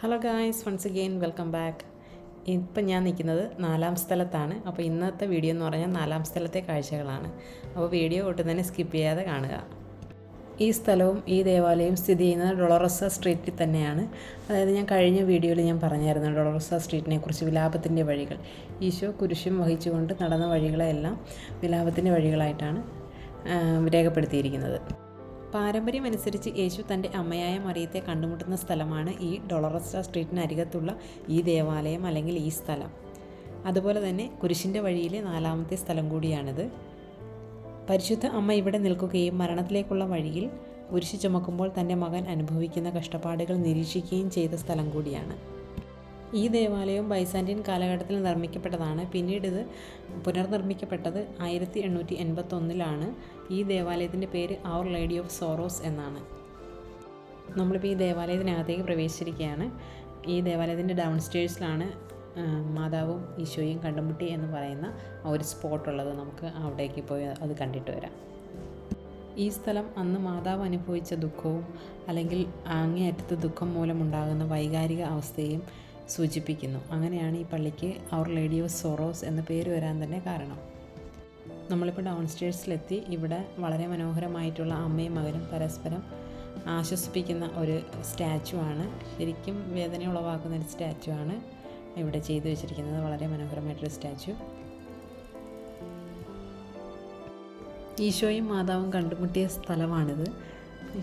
Hello guys, once again welcome back. ഇപ്പം ഞാൻ നിൽക്കുന്നത് 4-ാം സ്ഥലത്താണ്. അപ്പോൾ ഇന്നത്തെ വീഡിയോ എന്ന് പറഞ്ഞാൽ 4-ാം സ്ഥലത്തെ കാഴ്ചകളാണ്. അപ്പോൾ വീഡിയോ ഒട്ടും തന്നെ സ്കിപ്പ് ചെയ്യാതെ കാണുക. ഈ സ്ഥലവും ഈ ദേവാലയവും സ്ഥിതി ചെയ്യുന്നത് ഡൊളോറസ സ്ട്രീറ്റിൽ തന്നെയാണ്. അതായത് ഞാൻ കഴിഞ്ഞ വീഡിയോയിൽ ഞാൻ പറഞ്ഞായിരുന്നു ഡൊളോറസ സ്ട്രീറ്റിനെ കുറിച്ച്, വിലാപത്തിൻ്റെ വഴികൾ. ഈശോ കുരിശും വഹിച്ചുകൊണ്ട് നടന്ന വഴികളെല്ലാം വിലാപത്തിൻ്റെ വഴികളായിട്ടാണ് രേഖപ്പെടുത്തിയിരിക്കുന്നത്. പാരമ്പര്യമനുസരിച്ച് യേശു തൻ്റെ അമ്മയായ മറിയത്തെ കണ്ടുമുട്ടുന്ന സ്ഥലമാണ് ഈ ഡൊളോറസ സ്ട്രീറ്റിനരികത്തുള്ള ഈ ദേവാലയം അല്ലെങ്കിൽ ഈ സ്ഥലം. അതുപോലെ തന്നെ കുരിശിൻ്റെ വഴിയിലെ 4-ാമത്തെ സ്ഥലം കൂടിയാണിത്. പരിശുദ്ധ അമ്മ ഇവിടെ നിൽക്കുകയും മരണത്തിലേക്കുള്ള വഴിയിൽ കുരിശ് ചുമക്കുമ്പോൾ തൻ്റെ മകൻ അനുഭവിക്കുന്ന കഷ്ടപ്പാടുകൾ നിരീക്ഷിക്കുകയും ചെയ്ത സ്ഥലം കൂടിയാണ്. ഈ ദേവാലയം ബൈസാൻറ്റിയൻ കാലഘട്ടത്തിൽ നിർമ്മിക്കപ്പെട്ടതാണ്. പിന്നീട് ഇത് പുനർനിർമ്മിക്കപ്പെട്ടത് 1881 ഈ ദേവാലയത്തിൻ്റെ പേര് അവർ ലേഡി ഓഫ് സോറോസ് എന്നാണ്. നമ്മളിപ്പോൾ ഈ ദേവാലയത്തിനകത്തേക്ക് പ്രവേശിച്ചിരിക്കുകയാണ്. ഈ ദേവാലയത്തിൻ്റെ ഡൗൺ സ്റ്റേഴ്സിലാണ് മാതാവും ഈശോയും കണ്ടുമുട്ടി എന്ന് പറയുന്ന ഒരു സ്പോട്ടുള്ളത്. നമുക്ക് അവിടേക്ക് പോയി അത് കണ്ടിട്ട് വരാം. ഈ സ്ഥലം അന്ന് മാതാവ് അനുഭവിച്ച ദുഃഖവും അല്ലെങ്കിൽ അങ്ങേയറ്റത്ത് ദുഃഖം മൂലമുണ്ടാകുന്ന വൈകാരിക അവസ്ഥയും സൂചിപ്പിക്കുന്നു. അങ്ങനെയാണ് ഈ പള്ളിക്ക് അവർ ലേഡി ഓഫ് സോറോസ് എന്ന പേര് വരാൻ തന്നെ കാരണം. നമ്മളിപ്പോൾ ഡൗൺ സ്റ്റേഴ്സിലെത്തി. ഇവിടെ വളരെ മനോഹരമായിട്ടുള്ള അമ്മയും മകനും പരസ്പരം ആശ്വസിപ്പിക്കുന്ന ഒരു സ്റ്റാച്ചു ആണ്. ശരിക്കും വേദന ഉളവാക്കുന്ന ഒരു സ്റ്റാച്ചു ആണ് ഇവിടെ ചെയ്തു വെച്ചിരിക്കുന്നത്. വളരെ മനോഹരമായിട്ടൊരു സ്റ്റാച്ചു. ഈശോയും മാതാവും കണ്ടുമുട്ടിയ സ്ഥലമാണിത്.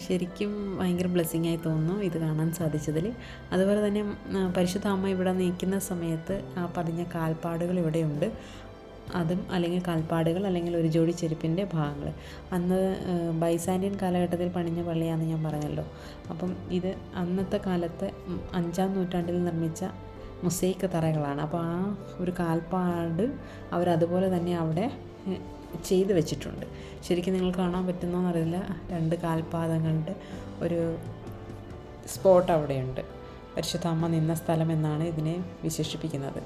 ശരിക്കും ഭയങ്കര ബ്ലെസ്സിങ് ആയി തോന്നുന്നു ഇത് കാണാൻ സാധിച്ചതിൽ. അതുപോലെ തന്നെ പരിശുദ്ധ അമ്മ ഇവിടെ നിൽക്കുന്ന സമയത്ത് ആ പതിഞ്ഞ കാൽപ്പാടുകൾ ഇവിടെയുണ്ട്. അതും അല്ലെങ്കിൽ കാൽപ്പാടുകൾ അല്ലെങ്കിൽ ഒരു ജോഡി ചെരുപ്പിൻ്റെ ഭാഗങ്ങൾ അന്ന് ബൈസാൻറ്റിയൻ കാലഘട്ടത്തിൽ പണിഞ്ഞ പള്ളിയാണെന്ന് ഞാൻ പറഞ്ഞല്ലോ. അപ്പം ഇത് അന്നത്തെ കാലത്ത് 5-ാം നൂറ്റാണ്ടിൽ നിർമ്മിച്ച മൊസൈക്ക് തറകളാണ്. അപ്പോൾ ആ ഒരു കാൽപ്പാട് അവരതുപോലെ തന്നെ അവിടെ ചെയ്ത് വെച്ചിട്ടുണ്ട്. ശരിക്കും നിങ്ങൾ കാണാൻ പറ്റുന്നോന്ന് അറിയില്ല. 2 കാൽപാദങ്ങളുടെ ഒരു സ്പോട്ട് അവിടെയുണ്ട്. പരിശുദ്ധ അമ്മ നിന്ന സ്ഥലം എന്നാണ് ഇതിനെ വിശേഷിപ്പിക്കുന്നത്.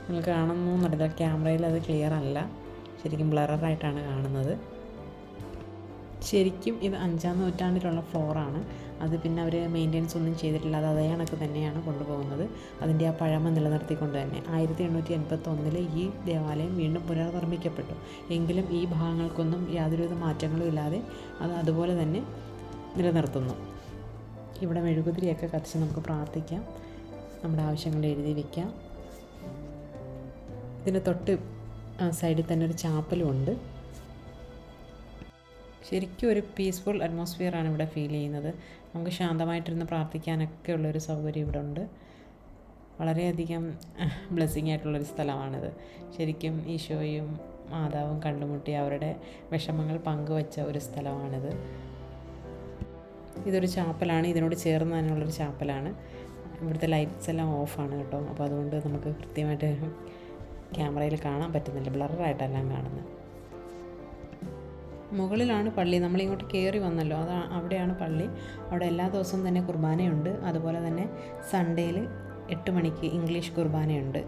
നിങ്ങൾ കാണുന്നോന്നറിയില്ല, ക്യാമറയിൽ അത് ക്ലിയർ അല്ല, ശരിക്കും ബ്ലറായിട്ടാണ് കാണുന്നത്. ശരിക്കും ഇത് 5-ാം നൂറ്റാണ്ടിലുള്ള ഫ്ലോറാണ്. അത് പിന്നെ അവർ മെയിൻ്റെനൻസ് ഒന്നും ചെയ്തിട്ടില്ല. അത് അതേ കണക്ക് തന്നെയാണ് കൊണ്ടുപോകുന്നത്. അതിൻ്റെ ആ പഴമ നിലനിർത്തിക്കൊണ്ട് തന്നെ 1881 ഈ ദേവാലയം വീണ്ടും പുനർനിർമ്മിക്കപ്പെട്ടു. എങ്കിലും ഈ ഭാഗങ്ങൾക്കൊന്നും യാതൊരുവിധ മാറ്റങ്ങളും ഇല്ലാതെ അത് അതുപോലെ തന്നെ നിലനിർത്തുന്നു. ഇവിടെ മെഴുകുതിരിയൊക്കെ കത്തിച്ച് നമുക്ക് പ്രാർത്ഥിക്കാം, നമ്മുടെ ആവശ്യങ്ങൾ എഴുതി വയ്ക്കാം. ഇതിന് തൊട്ട് സൈഡിൽ തന്നെ ഒരു ചാപ്പലും ഉണ്ട്. ശരിക്കും ഒരു പീസ്ഫുൾ അറ്റ്മോസ്ഫിയറാണ് ഇവിടെ ഫീൽ ചെയ്യുന്നത്. നമുക്ക് ശാന്തമായിട്ടിരുന്ന് പ്രാർത്ഥിക്കാനൊക്കെ ഉള്ളൊരു സൗകര്യം ഇവിടെ ഉണ്ട്. വളരെയധികം ബ്ലെസ്സിങ് ആയിട്ടുള്ളൊരു സ്ഥലമാണിത്. ശരിക്കും ഈശോയും മാതാവും കണ്ടുമുട്ടി അവരുടെ വിഷമങ്ങൾ പങ്കുവച്ച ഒരു സ്ഥലമാണിത്. ഇതൊരു ചാപ്പലാണ്, ഇതിനോട് ചേർന്ന് തന്നെയുള്ളൊരു ചാപ്പലാണ്. ഇവിടുത്തെ ലൈറ്റ്സ് എല്ലാം ഓഫാണ് കേട്ടോ. അപ്പോൾ അതുകൊണ്ട് നമുക്ക് കൃത്യമായിട്ട് ക്യാമറയിൽ കാണാൻ പറ്റുന്നില്ല, ബ്ലറായിട്ടെല്ലാം കാണുന്നത്. മുകളിലാണ് പള്ളി. നമ്മളിങ്ങോട്ട് കയറി വന്നല്ലോ, അവിടെയാണ് പള്ളി. അവിടെ എല്ലാ ദിവസവും തന്നെ കുർബാനയുണ്ട്. അതുപോലെ തന്നെ സൺഡേയിൽ 8 മണിക്ക് ഇംഗ്ലീഷ് കുർബാനയുണ്ട്.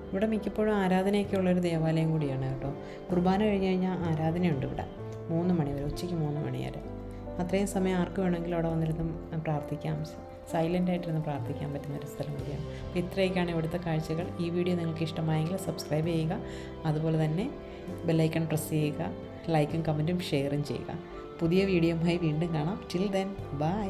ഇവിടെ മിക്കപ്പോഴും ആരാധനയൊക്കെ ഉള്ളൊരു ദേവാലയം കൂടിയാണ് കേട്ടോ. കുർബാന കഴിഞ്ഞ് കഴിഞ്ഞാൽ ആരാധനയുണ്ട് ഇവിടെ 3 മണി വരെ, ഉച്ചയ്ക്ക് 3 മണി വരെ. അത്രയും സമയം ആർക്ക് വേണമെങ്കിലും അവിടെ വന്നിരുന്ന് പ്രാർത്ഥിക്കാം, സൈലൻ്റായിട്ടിരുന്ന് പ്രാർത്ഥിക്കാൻ പറ്റുന്നൊരു സ്ഥലം കൂടിയാണ്. അപ്പോൾ ഇത്രയൊക്കെയാണ് ഇവിടുത്തെ കാഴ്ചകൾ. ഈ വീഡിയോ നിങ്ങൾക്ക് ഇഷ്ടമായെങ്കിൽ സബ്സ്ക്രൈബ് ചെയ്യുക. അതുപോലെ തന്നെ ബെല്ലൈക്കൺ പ്രസ് ചെയ്യുക. ലൈക്കും കമൻറ്റും ഷെയറും ചെയ്യുക. പുതിയ വീഡിയോയുമായി വീണ്ടും കാണാം. Till then bye.